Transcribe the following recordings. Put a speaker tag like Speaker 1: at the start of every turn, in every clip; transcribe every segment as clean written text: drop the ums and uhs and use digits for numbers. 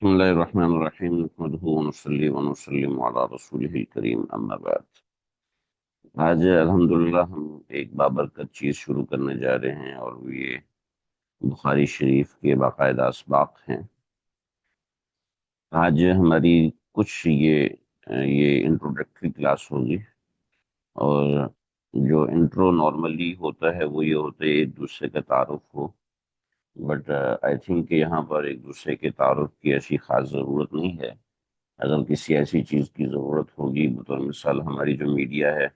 Speaker 1: بسم الله الرحمن الرحيم نحمده ونصلي ونسلم على رسوله الكريم اما بعد. آج الحمدللہ ہم ایک بابرکت چیز شروع کرنے جا رہے ہیں اور وہ یہ بخاری شریف کے باقاعدہ اسباق ہیں. آج ہماری کچھ یہ انٹروڈکٹری کلاس ہوگی، اور جو انٹرو نارملی ہوتا ہے وہ یہ ہوتا ہے ایک دوسرے کا تعارف ہو، بٹ آئی تھنک کہ یہاں پر ایک دوسرے کے تعارف کی ایسی خاص ضرورت نہیں ہے. اگر کسی ایسی چیز کی ضرورت ہوگی، بطور مثال ہماری جو میڈیا ہے،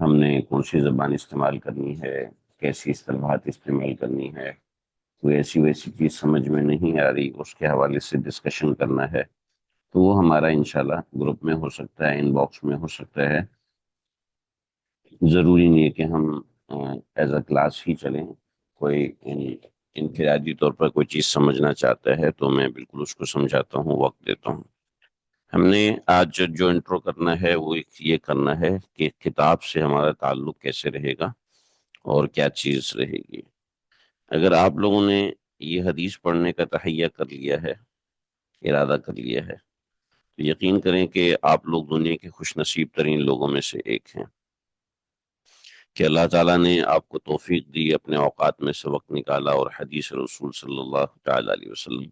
Speaker 1: ہم نے کون سی زبان استعمال کرنی ہے، کیسی اصطلاحات استعمال کرنی ہے، کوئی ایسی ویسی چیز سمجھ میں نہیں آ رہی، اس کے حوالے سے ڈسکشن کرنا ہے، تو وہ ہمارا انشاءاللہ گروپ میں ہو سکتا ہے، ان باکس میں ہو سکتا ہے. ضروری نہیں ہے کہ ہم ایز اے کلاس ہی چلیں. کوئی انفرادی طور پر کوئی چیز سمجھنا چاہتا ہے تو میں بالکل اس کو سمجھاتا ہوں، وقت دیتا ہوں. ہم نے آج جو انٹرو کرنا ہے وہ یہ کرنا ہے کہ کتاب سے ہمارا تعلق کیسے رہے گا اور کیا چیز رہے گی. اگر آپ لوگوں نے یہ حدیث پڑھنے کا تہیہ کر لیا ہے، ارادہ کر لیا ہے، تو یقین کریں کہ آپ لوگ دنیا کے خوش نصیب ترین لوگوں میں سے ایک ہیں کہ اللہ تعالیٰ نے آپ کو توفیق دی، اپنے اوقات میں سے وقت نکالا اور حدیث رسول صلی اللہ تعالیٰ علیہ وسلم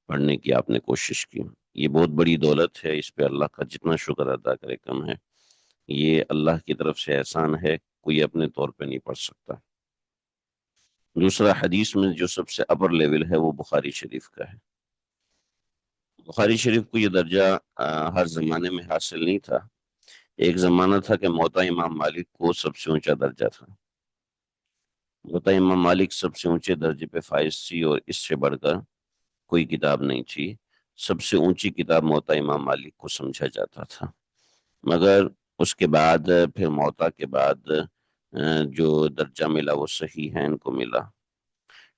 Speaker 1: پڑھنے کی آپ نے کوشش کی. یہ بہت بڑی دولت ہے، اس پہ اللہ کا جتنا شکر ادا کرے کم ہے. یہ اللہ کی طرف سے احسان ہے، کوئی اپنے طور پہ نہیں پڑھ سکتا. دوسرا، حدیث میں جو سب سے اپر لیول ہے وہ بخاری شریف کا ہے. بخاری شریف کو یہ درجہ ہر زمانے میں حاصل نہیں تھا. ایک زمانہ تھا کہ موطا امام مالک کو سب سے اونچا درجہ تھا. موطا امام مالک سب سے اونچے درجے پہ فائز تھی، اور اس سے بڑھ کر کوئی کتاب نہیں تھی. سب سے اونچی کتاب موطا امام مالک کو سمجھا جاتا تھا. مگر اس کے بعد پھر موطا کے بعد جو درجہ ملا وہ صحیح ہے ان کو ملا،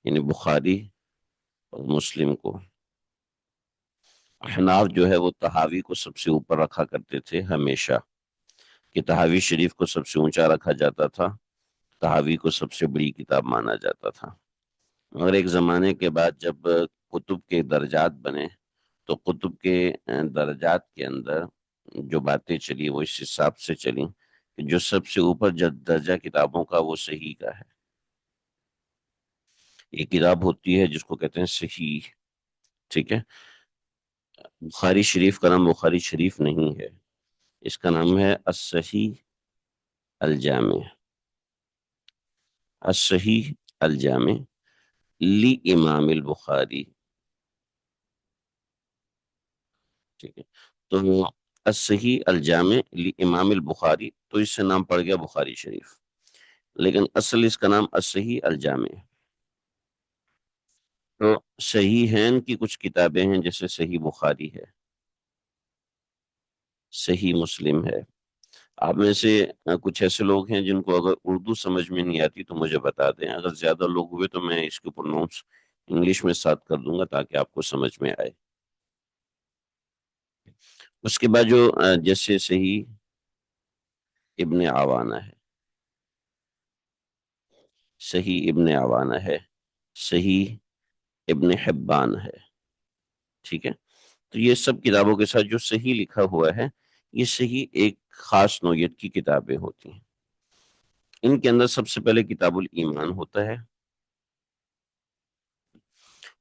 Speaker 1: یعنی بخاری اور مسلم کو. احناف جو ہے وہ تحاوی کو سب سے اوپر رکھا کرتے تھے ہمیشہ، کہ تحاوی شریف کو سب سے اونچا رکھا جاتا تھا، تحاوی کو سب سے بڑی کتاب مانا جاتا تھا. اور ایک زمانے کے بعد جب کتب کے درجات بنے تو کتب کے درجات کے اندر جو باتیں چلی وہ اس حساب سے چلی کہ جو سب سے اوپر درجہ کتابوں کا وہ صحیح کا ہے. ایک کتاب ہوتی ہے جس کو کہتے ہیں صحیح، ٹھیک ہے. بخاری شریف کا نام بخاری شریف نہیں ہے، اس کا نام ہے الصحیح الجامع. الصحیح الجامع لی امام البخاری، ٹھیک ہے. تو الصحیح الجامع لی امام البخاری، تو اس سے نام پڑ گیا بخاری شریف، لیکن اصل اس کا نام الصحیح الجامع ہے. تو صحیحین کی کچھ کتابیں ہیں، جیسے صحیح بخاری ہے، صحیح مسلم ہے. آپ میں سے کچھ ایسے لوگ ہیں جن کو اگر اردو سمجھ میں نہیں آتی تو مجھے بتا دیں. اگر زیادہ لوگ ہوئے تو میں اس کے اوپر نوٹس انگلش میں ساتھ کر دوں گا تاکہ آپ کو سمجھ میں آئے. اس کے بعد جو جیسے صحیح ابن عوانہ ہے، صحیح ابن عوانہ ہے، صحیح ابن حبان ہے، ٹھیک ہے. تو یہ سب کتابوں کے ساتھ جو صحیح لکھا ہوا ہے، یہ صحیح ایک خاص نوعیت کی کتابیں ہوتی ہیں. ان کے اندر سب سے پہلے کتاب الایمان ہوتا ہے،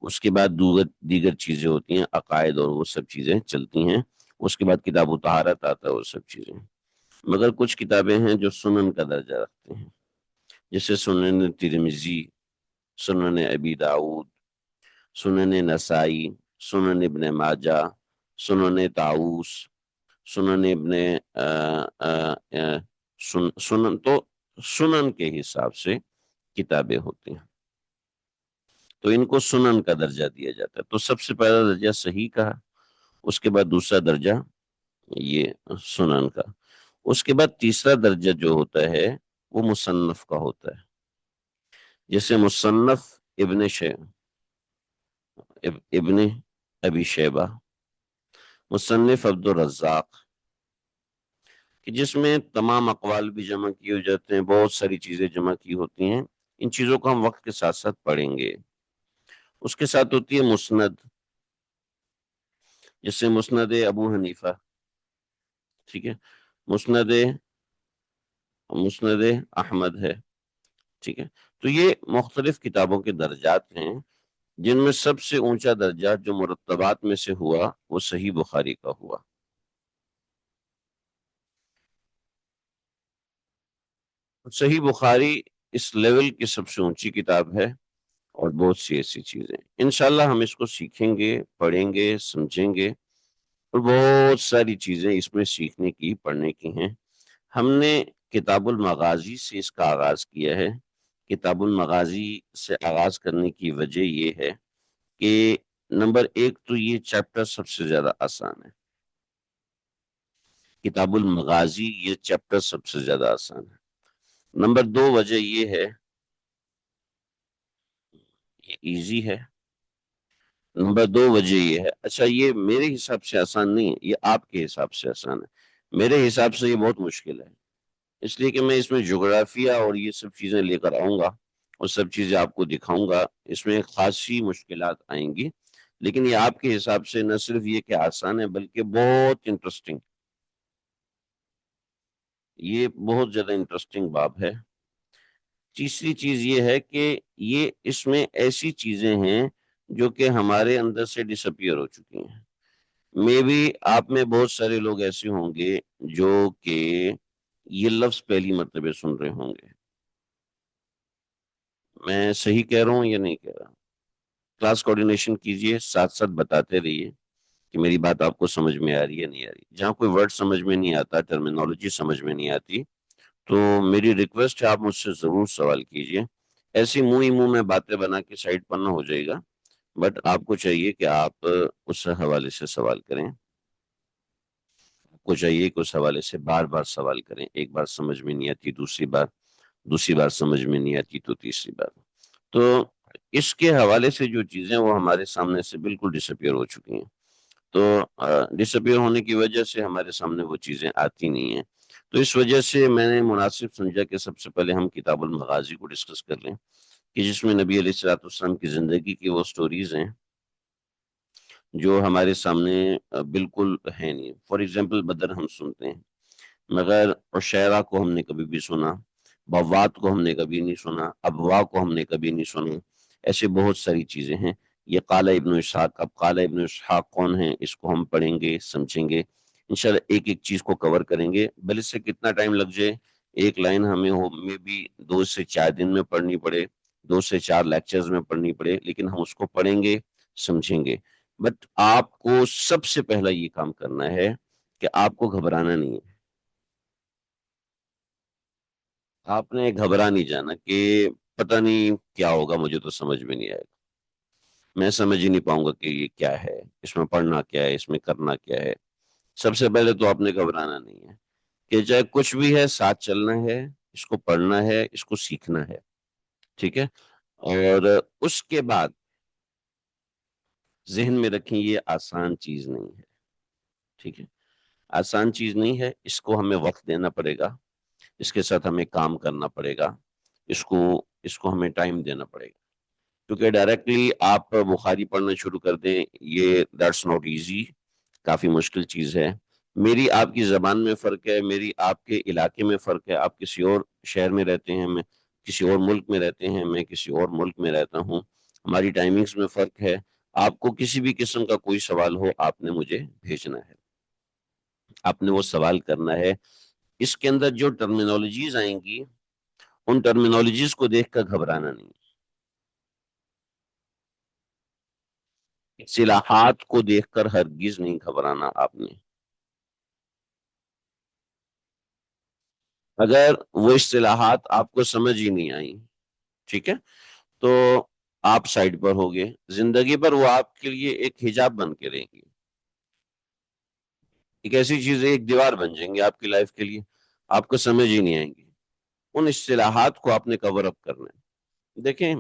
Speaker 1: اس کے بعد دیگر چیزیں ہوتی ہیں، عقائد اور وہ سب چیزیں چلتی ہیں. اس کے بعد کتاب طہارت آتا ہے، وہ سب چیزیں. مگر کچھ کتابیں ہیں جو سنن کا درجہ رکھتے ہیں، جیسے سنن ترمذی، سنن ابی داؤد، سنن نسائی، سنن ابن ماجہ، سنن طاؤس، سنن ابن سنن. تو سنن کے حساب سے کتابیں ہوتی ہیں، تو ان کو سنن کا درجہ دیا جاتا ہے. تو سب سے پہلا درجہ صحیح کا، اس کے بعد دوسرا درجہ یہ سنن کا. اس کے بعد تیسرا درجہ جو ہوتا ہے وہ مصنف کا ہوتا ہے، جیسے مصنف ابن ابن ابی شیبہ، مصنف عبد الرزاق، کہ جس میں تمام اقوال بھی جمع کیے ہو جاتے ہیں، بہت ساری چیزیں جمع کی ہوتی ہیں. ان چیزوں کو ہم وقت کے ساتھ ساتھ پڑھیں گے. اس کے ساتھ ہوتی ہے مسند، جیسے مسند ابو حنیفہ، ٹھیک ہے، مسند مسند احمد ہے، ٹھیک ہے. تو یہ مختلف کتابوں کے درجات ہیں، جن میں سب سے اونچا درجہ جو مرتبات میں سے ہوا وہ صحیح بخاری کا ہوا. صحیح بخاری اس لیول کی سب سے اونچی کتاب ہے، اور بہت سی ایسی چیزیں انشاءاللہ ہم اس کو سیکھیں گے، پڑھیں گے، سمجھیں گے، اور بہت ساری چیزیں اس میں سیکھنے کی، پڑھنے کی ہیں. ہم نے کتاب المغازی سے اس کا آغاز کیا ہے. کتاب المغازی سے آغاز کرنے کی وجہ یہ ہے کہ نمبر ایک تو یہ چیپٹر سب سے زیادہ آسان ہے. کتاب المغازی یہ چیپٹر سب سے زیادہ آسان ہے. نمبر دو وجہ یہ ہے، یہ ایزی ہے. نمبر دو وجہ یہ ہے، اچھا یہ میرے حساب سے آسان نہیں ہے، یہ آپ کے حساب سے آسان ہے. میرے حساب سے یہ بہت مشکل ہے، اس لیے کہ میں اس میں جغرافیہ اور یہ سب چیزیں لے کر آؤں گا، اور سب چیزیں آپ کو دکھاؤں گا. اس میں خاصی مشکلات آئیں گی، لیکن یہ آپ کے حساب سے نہ صرف یہ کہ آسان ہے، بلکہ بہت انٹرسٹنگ، یہ بہت زیادہ انٹرسٹنگ باب ہے. تیسری چیز یہ ہے کہ یہ اس میں ایسی چیزیں ہیں جو کہ ہمارے اندر سے ڈس اپیئر ہو چکی ہیں. میں بھی آپ میں بہت سارے لوگ ایسے ہوں گے جو کہ یہ لفظ پہلی مرتبہ سن رہے ہوں گے. میں صحیح کہہ رہا ہوں یا نہیں کہہ رہا؟ کلاس کوآرڈینیشن کیجئے، ساتھ ساتھ بتاتے رہیے کہ میری بات آپ کو سمجھ میں آ رہی ہے نہیں آ رہی. جہاں کوئی ورڈ سمجھ میں نہیں آتا، ٹرمینالوجی سمجھ میں نہیں آتی، تو میری ریکویسٹ ہے آپ مجھ سے ضرور سوال کیجئے. ایسی منہ ہی منہ میں باتیں بنا کے سائڈ پر نہ ہو جائے گا، بٹ آپ کو چاہیے کہ آپ اس حوالے سے سوال کریں. آپ کو چاہیے کہ اس حوالے سے بار بار سوال کریں. ایک بار سمجھ میں نہیں آتی، دوسری بار سمجھ میں نہیں آتی تو تیسری بار. تو اس کے حوالے سے جو چیزیں وہ ہمارے سامنے سے بالکل ڈس اپیئر ہو چکی ہیں. تو ڈس اپیئر ہونے کی وجہ سے ہمارے سامنے وہ چیزیں آتی نہیں ہیں. تو اس وجہ سے میں نے مناسب سمجھا کہ سب سے پہلے ہم کتاب المغازی کو ڈسکس کر لیں، کہ جس میں نبی علیہ الصلوۃ والسلام کی زندگی کی وہ سٹوریز ہیں جو ہمارے سامنے بالکل ہے نہیں. فار ایگزامپل بدر ہم سنتے ہیں، مگر عشیرہ کو ہم نے کبھی بھی سنا، بوات کو ہم نے کبھی نہیں سنا، ابوا کو ہم نے کبھی نہیں سنا. ایسے بہت ساری چیزیں ہیں. یہ قال ابن اسحاق، اب قال ابن اسحاق کون ہیں اس کو ہم پڑھیں گے، سمجھیں گے انشاءاللہ، ایک ایک چیز کو کور کریں گے. بل اس سے کتنا ٹائم لگ جائے، ایک لائن ہمیں میں بھی 2 سے 4 دن میں پڑھنی پڑے، 2 سے 4 لیکچرز میں پڑھنی پڑے، لیکن ہم اس کو پڑھیں گے، سمجھیں گے. بٹ آپ کو سب سے پہلا یہ کام کرنا ہے کہ آپ کو گھبرانا نہیں ہے. آپ نے گھبرا نہیں جانا کہ پتہ نہیں کیا ہوگا، مجھے تو سمجھ میں نہیں آئے گا، میں سمجھ ہی نہیں پاؤں گا کہ یہ کیا ہے، اس میں پڑھنا کیا ہے، اس میں کرنا کیا ہے. سب سے پہلے تو آپ نے گھبرانا نہیں ہے، کہ چاہے کچھ بھی ہے ساتھ چلنا ہے، اس کو پڑھنا ہے، اس کو سیکھنا ہے، ٹھیک ہے. اور اس کے بعد ذہن میں رکھیں یہ آسان چیز نہیں ہے، ٹھیک ہے، آسان چیز نہیں ہے. اس کو ہمیں وقت دینا پڑے گا، اس کے ساتھ ہمیں کام کرنا پڑے گا، اس کو اس کو ہمیں ٹائم دینا پڑے گا. کیونکہ ڈائریکٹلی آپ بخاری پڑھنا شروع کر دیں، یہ دیٹس ناٹ ایزی، کافی مشکل چیز ہے. میری آپ کی زبان میں فرق ہے، میری آپ کے علاقے میں فرق ہے. آپ کسی اور شہر میں رہتے ہیں، میں کسی اور ملک میں رہتے ہیں، میں کسی اور ملک میں رہتا ہوں. ہماری ٹائمنگز میں فرق ہے. آپ کو کسی بھی قسم کا کوئی سوال ہو، آپ نے مجھے بھیجنا ہے، آپ نے وہ سوال کرنا ہے. اس کے اندر جو ٹرمینالوجیز آئیں گی، ان ٹرمینالوجیز کو دیکھ کر گھبرانا نہیں، اصطلاحات کو دیکھ کر ہرگز نہیں گھبرانا آپ نے. اگر وہ اصطلاحات آپ کو سمجھ ہی نہیں آئی، ٹھیک ہے، تو آپ سائڈ پر ہوگے. زندگی پر وہ آپ کے لیے ایک حجاب بن کے رہیں گی، ایک ایسی چیز ہے، ایک دیوار بن جائیں گے آپ کی لائف کے لیے، آپ کو سمجھ ہی نہیں آئیں گی. ان اصطلاحات کو آپ نے کور اپ کرنا ہے. دیکھیں،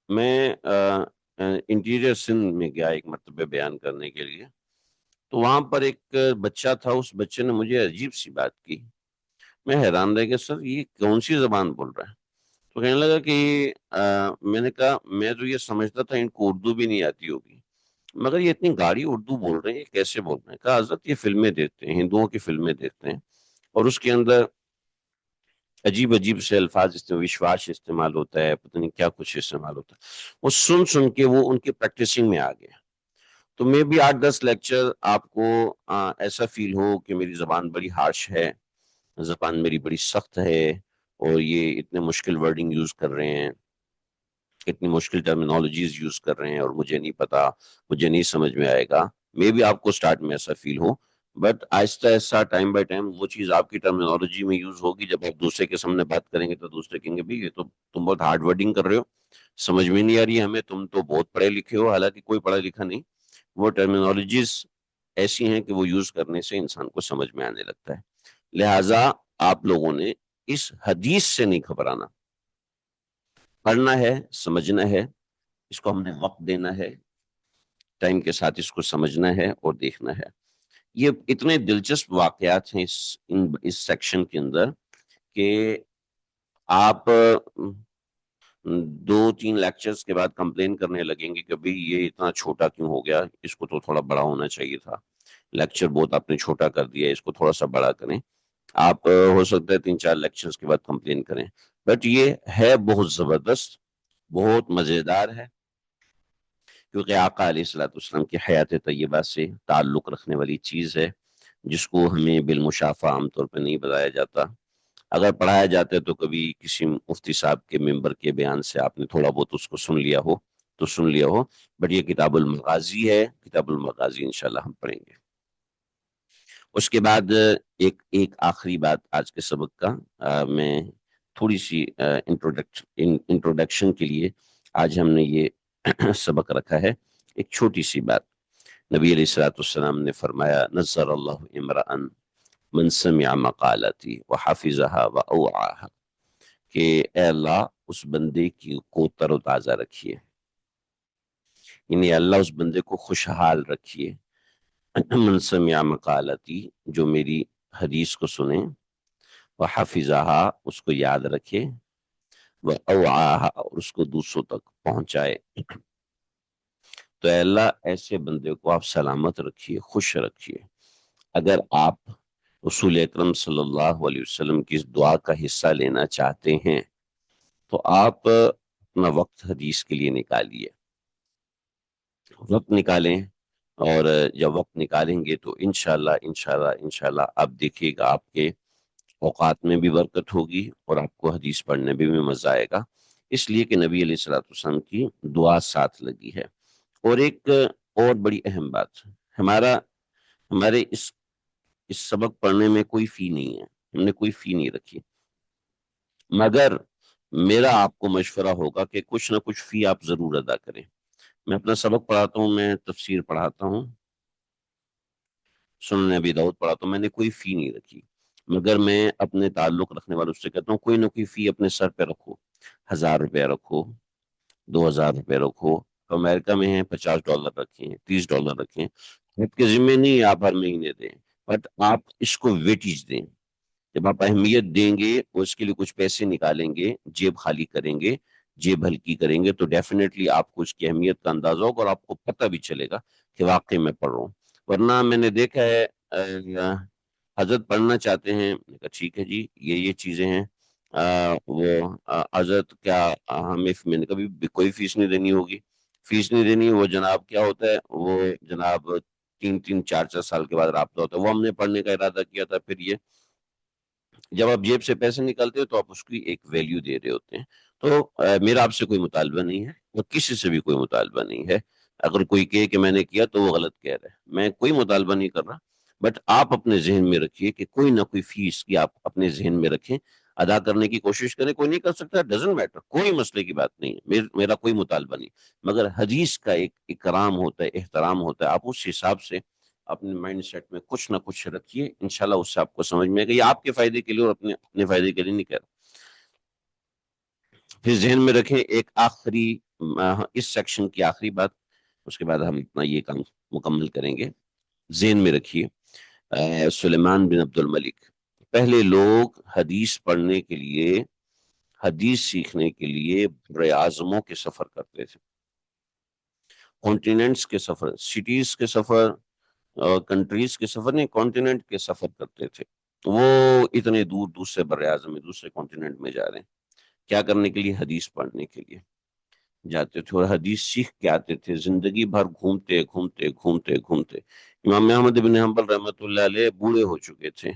Speaker 1: میں انٹیریئر سندھ میں گیا ایک مرتبہ بیان کرنے کے لیے. تو وہاں پر ایک بچہ تھا، اس بچے نے مجھے عجیب سی بات کی. میں حیران رہ کہ سر یہ کون سی زبان بول رہا ہے. تو کہنے لگا کہ میں نے کہا میں تو یہ سمجھتا تھا ان کو اردو بھی نہیں آتی ہوگی. مگر یہ اتنی گاڑی اردو بول رہے ہیں، یہ کیسے بول رہے ہیں؟ کہا حضرت یہ فلمیں دیکھتے ہیں، ہندوؤں کی فلمیں دیکھتے ہیں، اور اس کے اندر عجیب عجیب سے الفاظ وشواس استعمال ہوتا ہے، پتہ نہیں کیا کچھ استعمال ہوتا ہے، وہ سن سن کے وہ ان کی پریکٹسنگ میں آ گیا۔ تو میں بھی 8-10 لیکچر آپ کو ایسا فیل ہو کہ میری زبان بڑی ہارش ہے، زبان میری بڑی سخت ہے، اور یہ اتنے مشکل ورڈنگ یوز کر رہے ہیں، اتنی مشکل ٹرمینالوجیز یوز کر رہے ہیں، اور مجھے نہیں پتا، مجھے نہیں سمجھ میں آئے گا۔ میں بھی آپ کو سٹارٹ میں ایسا فیل ہو، بٹ آہستہ آہستہ ٹائم بائی ٹائم وہ چیز آپ کی ٹرمینالوجی میں یوز ہوگی۔ جب آپ دوسرے کے سامنے بات کریں گے تو دوسرے کہیں گے بھائی یہ تو تم بہت ہارڈ ورڈنگ کر رہے ہو، سمجھ میں نہیں آ رہی ہے ہمیں، تم تو بہت پڑھے لکھے ہو، حالانکہ کوئی پڑھا لکھا نہیں۔ وہ ٹرمینالوجیز ایسی ہیں کہ وہ یوز کرنے سے انسان کو سمجھ میں آنے لگتا ہے۔ لہٰذا آپ لوگوں نے اس حدیث سے نہیں گھبرانا، پڑھنا ہے، سمجھنا ہے، اس کو ہم نے وقت دینا ہے، ٹائم کے ساتھ اس کو سمجھنا ہے اور دیکھنا ہے۔ یہ اتنے دلچسپ واقعات ہیں اس سیکشن کے اندر کہ آپ 2-3 لیکچرز کے بعد کمپلین کرنے لگیں گے کہ بھئی یہ اتنا چھوٹا کیوں ہو گیا، اس کو تو تھوڑا بڑا ہونا چاہیے تھا، لیکچر بہت آپ نے چھوٹا کر دیا، اس کو تھوڑا سا بڑا کریں۔ آپ ہو سکتا ہے 3-4 لیکچرز کے بعد کمپلین کریں، بٹ یہ ہے بہت زبردست، بہت مزیدار ہے، کیونکہ آقا علیہ الصلوۃ والسلام کی حیات طیبہ سے تعلق رکھنے والی چیز ہے، جس کو ہمیں بالمشافہ عام طور پہ نہیں بتایا جاتا۔ اگر پڑھایا جاتا ہے تو کبھی کسی مفتی صاحب کے ممبر کے بیان سے آپ نے تھوڑا بہت اس کو سن لیا ہو، بٹ یہ کتاب المغازی ہے، کتاب المغازی انشاءاللہ ہم پڑھیں گے۔ اس کے بعد ایک آخری بات آج کے سبق کا، میں تھوڑی سی انٹروڈکشن کے لیے آج ہم نے یہ سبق رکھا ہے، ایک چھوٹی سی بات۔ نبی علیہ الصلوۃ والسلام نے فرمایا نظر اللہ امرأ من سمع مقالتی وحفظها واوعاها، کہ اے اللہ اس بندے کو تر و تازہ رکھیے، یعنی اللہ اس بندے کو خوشحال رکھیے۔ من سمع مقالتی، جو میری حدیث کو سنے، وحفظها، اس کو یاد رکھے، واوعاها، اور اس کو دوسروں تک پہنچائے۔ تو اے اللہ ایسے بندے کو آپ سلامت رکھیے، خوش رکھیے۔ اگر آپ رسول اکرم صلی اللہ علیہ وسلم کی اس دعا کا حصہ لینا چاہتے ہیں تو آپ اپنا وقت حدیث کے لیے نکالیے، وقت نکالیں، اور جب وقت نکالیں گے تو انشاءاللہ آپ دیکھیے گا آپ کے اوقات میں بھی برکت ہوگی اور آپ کو حدیث پڑھنے میں بھی مزہ آئے گا، اس لیے کہ نبی علیہ الصلوۃ والسلام کی دعا ساتھ لگی ہے۔ اور ایک اور بڑی اہم بات، ہمارے اس سبق پڑھنے میں کوئی فی نہیں ہے، ہم نے کوئی فی نہیں رکھی، مگر میرا آپ کو مشورہ ہوگا کہ کچھ نہ کچھ فی آپ ضرور ادا کریں۔ میں اپنا سبق پڑھاتا ہوں، میں تفسیر پڑھاتا ہوں، سنن ابی داؤد پڑھاتا ہوں، میں نے کوئی فی نہیں رکھی، مگر میں اپنے تعلق رکھنے والوں سے کہتا ہوں کوئی نہ کوئی فی اپنے سر پہ رکھو، 1000 روپے رکھو، 2000 روپے رکھو۔ تو امریکہ میں ہیں $50 رکھیں، $30 رکھیں، آپ کے ذمہ نہیں آپ ہر مہینے دیں، بٹ آپ اس کو ویٹیج دیں۔ جب آپ اہمیت دیں گے اور اس کے لیے کچھ پیسے نکالیں گے، جیب خالی کریں گے، جیب ہلکی کریں گے، تو ڈیفینیٹلی آپ کو اس کی اہمیت کا اندازہ ہوگا اور آپ کو پتہ بھی چلے گا کہ واقعی میں پڑھ رہا ہوں۔ ورنہ میں نے دیکھا ہے حضرت پڑھنا چاہتے ہیں، میں نے کہا ٹھیک ہے جی یہ چیزیں ہیں، وہ حضرت کیا ہمیں، میں نے کبھی کوئی فیس نہیں دینی ہوگی، فیس نہیں دینی، وہ جناب کیا ہوتا ہے، وہ جناب 3-4 کے بعد رابطہ ہوتا ہے، وہ ہم نے پڑھنے کا ارادہ کیا تھا۔ پھر یہ جب آپ جیب سے پیسے نکالتے ہو تو آپ اس کی ایک ویلیو دے رہے ہوتے ہیں۔ تو میرا آپ سے کوئی مطالبہ نہیں ہے اور کسی سے بھی کوئی مطالبہ نہیں ہے، اگر کوئی کہے کہ میں نے کیا تو وہ غلط کہہ رہا ہے، میں کوئی مطالبہ نہیں کر رہا، بٹ آپ اپنے ذہن میں رکھیے کہ کوئی نہ کوئی فیس کی آپ اپنے ذہن میں رکھیں، ادا کرنے کی کوشش کریں، کوئی نہیں کر سکتا، ڈزنٹ میٹر، کوئی مسئلے کی بات نہیں ہے، میرا کوئی مطالبہ نہیں، مگر حدیث کا ایک اکرام ہوتا ہے، احترام ہوتا ہے، آپ اس حساب سے اپنے مائنڈ سیٹ میں کچھ نہ کچھ رکھیے، انشاءاللہ اس سے آپ کو سمجھ میں آئے گا، یہ آپ کے فائدے کے لیے اور اپنے فائدے کے لیے نہیں کہہ رہا۔ پھر ذہن میں رکھیں ایک آخری، اس سیکشن کی آخری بات، اس کے بعد ہم اپنا یہ کام مکمل کریں گے۔ ذہن میں رکھیے سلیمان بن عبد الملک، پہلے لوگ حدیث پڑھنے کے لیے، حدیث سیکھنے کے لیے بر اعظموں کے سفر کرتے تھے، کانٹیننٹس کے سفر، سٹیز کے سفر، کنٹریز کے سفر نہیں، کانٹیننٹ کے سفر کرتے تھے. وہ اتنے دور دوسرے بر اعظم میں دوسرے کانٹیننٹ میں جا رہے ہیں، کیا کرنے کے لیے؟ حدیث پڑھنے کے لیے جاتے تھے، اور حدیث سیکھ کے آتے تھے. زندگی بھر گھومتے گھومتے گھومتے گھومتے امام احمد بن حنبل رحمۃ اللہ علیہ بوڑھے ہو چکے تھے.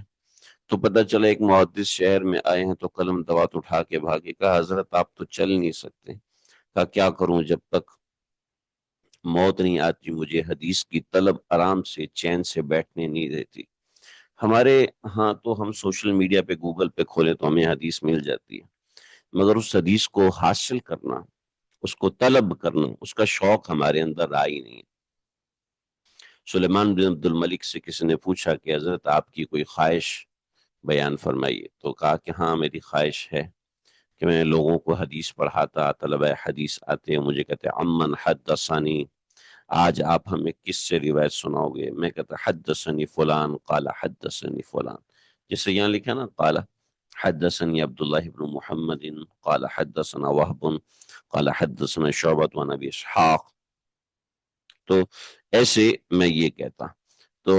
Speaker 1: تو پتہ چلا ایک محدث شہر میں آئے ہیں، تو قلم دوات اٹھا کے بھاگے. کہا حضرت آپ تو چل نہیں سکتے. کہا کیا کروں، جب تک موت نہیں آتی مجھے حدیث کی طلب آرام سے چین سے بیٹھنے نہیں دیتی. ہمارے ہاں تو ہم سوشل میڈیا پہ گوگل پہ کھولے تو ہمیں حدیث مل جاتی ہے، مگر اس حدیث کو حاصل کرنا، اس کو طلب کرنا، اس کا شوق ہمارے اندر آ ہی نہیں. سلیمان بن عبد الملک سے کسی نے پوچھا کہ حضرت آپ کی کوئی خواہش بیان فرمائیے. تو کہا کہ ہاں میری خواہش ہے کہ میں لوگوں کو حدیث پڑھاتا، طلبہ حدیث آتے مجھے کہتے عمن حدثانی، آج آپ ہمیں کس سے روایت سناؤ گے؟ میں کہتا حدثنی فلان قال حدثنی فلان، جسے یہاں لکھا نا قال حدثني عبد الله بن محمد قال حدثنا وهب قال حدثنا شعبة عن ابي اسحاق. تو ایسے میں یہ کہتا. تو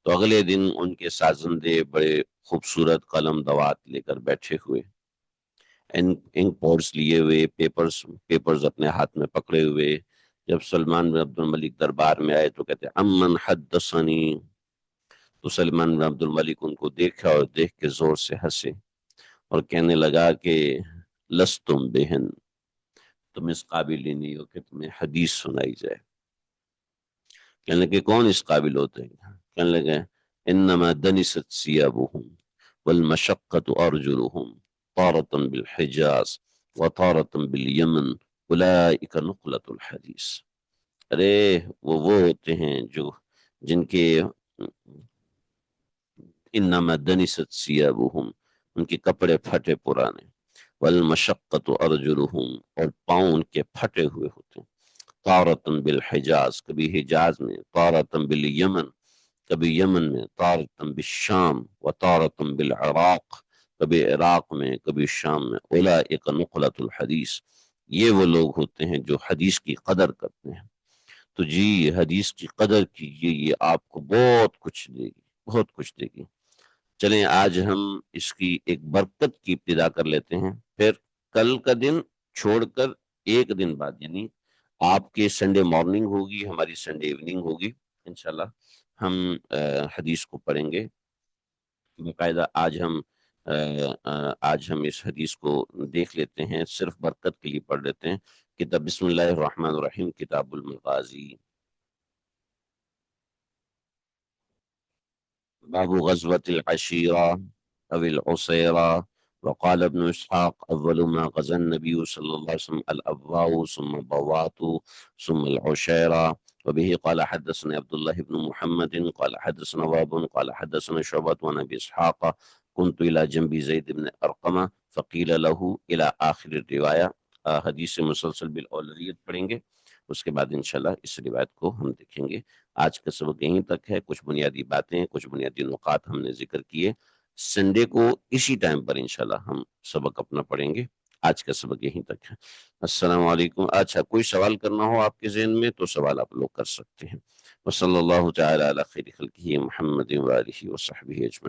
Speaker 1: تو اگلے دن ان کے سازندے بڑے خوبصورت قلم دوات لے کر بیٹھے ہوئے، انک پوڈز لیے ہوئے، پیپرز اپنے ہاتھ میں پکڑے ہوئے. جب سلمان بن عبد الملک دربار میں آئے تو کہتے امن حدثنی. تو سلمان بن عبد الملک ان کو دیکھا اور دیکھ کے زور سے ہنسے اور کہنے لگا کہ لستم بہن، تم اس قابل ہی نہیں ہو کہ تمہیں حدیث سنائی جائے. کہنے لگے کون اس قابل ہوتے ہیں؟ کہنے لگے انما دنست ثيابهم والمشقة ارجلهم طارة بالحجاز وطارة باليمن اولئك نقلة الحدیث. ارے وہ ہوتے ہیں جو جن کے انما دنست ثيابهم، ان کے کپڑے پھٹے پرانے، والمشقة ارجلهم، اور پاؤں ان کے پھٹے ہوئے ہوتے ہیں. طارتن بالحجاز، کبھی حجاز میں، طارتن بالیمن، کبھی یمن میں، طارتن بالشام و طارتن بالعراق، کبھی عراق میں کبھی شام میں. اولئک نقلۃ الحدیث، یہ وہ لوگ ہوتے ہیں جو حدیث کی قدر کرتے ہیں. تو جی حدیث کی قدر کیجیے، یہ آپ کو بہت کچھ دے گی، بہت کچھ دے گی. چلیں آج ہم اس کی ایک برکت کی ابتدا کر لیتے ہیں، پھر کل کا دن چھوڑ کر ایک دن بعد، یعنی آپ کے سنڈے مارننگ ہوگی، ہماری سنڈے ایوننگ ہوگی، انشاءاللہ ہم حدیث کو پڑھیں گے باقاعدہ. آج ہم اس حدیث کو دیکھ لیتے ہیں، صرف برکت کے لیے پڑھ لیتے ہیں. کتاب بسم اللہ الرحمن الرحیم، کتاب المغازی، باب غزوة العشيرة أو العصيرة. وقال ابن إسحاق أول ما غزا النبي صلى الله عليه وسلم الأبواء ثم البوات ثم العشيرة. وبه قال حدثنا عبد الله بن محمد قال حدثنا وهب قال حدثنا شعبة عن أبي إسحاق كنت إلى جنب زيد بن أرقم فقيل له إلى آخر الرواية. حدیث مسلسل بالأولویت پڑھیں گے، اس کے بعد انشاءاللہ اس روایت کو ہم دیکھیں گے. آج کا سبق یہیں تک ہے. کچھ بنیادی باتیں، کچھ بنیادی نکات ہم نے ذکر کیے. سنڈے کو اسی ٹائم پر انشاءاللہ ہم سبق اپنا پڑھیں گے. آج کا سبق یہیں تک ہے. السلام علیکم. اچھا کوئی سوال کرنا ہو آپ کے ذہن میں تو سوال آپ لوگ کر سکتے ہیں. وصلی اللہ تعالی علی خیر خلقہ محمد وآلہ وصحبہ اجمعین.